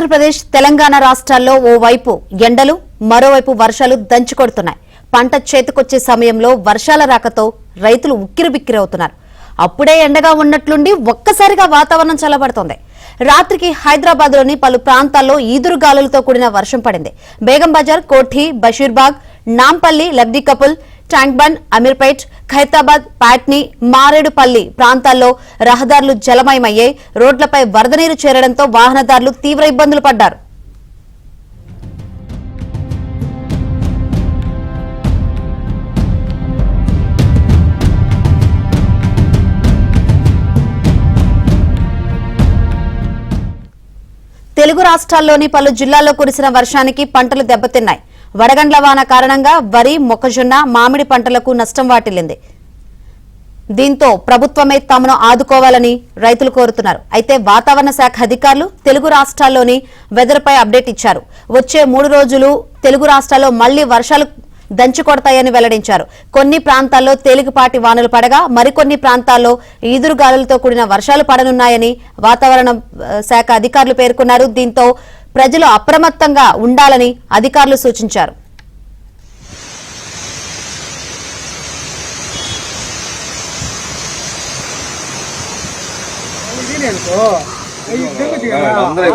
ఆంధ్రప్రదేశ్ తెలంగాణ రాష్ట్రాల్లో ఓవైపు ఎండలు మరోవైపు వర్షాలు దంచుకొడుతున్నాయి. పంట చేతికొచ్చే సమయంలో వర్షాల రాకతో రైతులు ఉక్కిరిబిక్కిరవుతున్నారు. అప్పుడే ఎండగా ఉన్నట్లుండి ఒక్కసారిగా వాతావరణం చల్లబడుతోంది. రాత్రికి హైదరాబాద్ లోని పలు ప్రాంతాల్లో ఈదురుగాలులతో కూడిన వర్షం పడింది. బేగం బజార్, కోఠి, బషీర్బాగ్, నాంపల్లి, లబ్దికపుల్, ట్యాంక్బండ్, అమీర్పేట్, ఖైరతాబాద్, పాట్నీ, మారేడుపల్లి ప్రాంతాల్లో రహదారులు జలమయమయ్యాయి. రోడ్లపై వరద నీరు చేరడంతో వాహనదారులు తీవ్ర ఇబ్బందులు పడ్డారు. తెలుగు రాష్ట్రాల్లోని పలు జిల్లాల్లో కురిసిన వర్షానికి పంటలు దెబ్బతిన్నాయి. వడగండ్ల వాన కారణంగా వరి, మొక్కజొన్న, మామిడి పంటలకు నష్టం వాటిల్లింది. దీంతో ప్రభుత్వమే తమను ఆదుకోవాలని రైతులు కోరుతున్నారు. అయితే వాతావరణ శాఖ అధికారులు తెలుగు రాష్ట్రాల్లోని వెదర్ పై అప్డేట్ ఇచ్చారు. వచ్చే 3 రోజులు తెలుగు రాష్ట్రాల్లో మళ్లీ వర్షాలు దంచుకొడతాయని వెల్లడించారు. కొన్ని ప్రాంతాల్లో తేలికపాటి వానలు పడగా మరికొన్ని ప్రాంతాల్లో ఈదురుగాలులతో కూడిన వర్షాలు పడనున్నాయని వాతావరణ శాఖ అధికారులు పేర్కొన్నారు. దీంతో ప్రజలు అప్రమత్తంగా ఉండాలని అధికారులు సూచించారు. అందరూ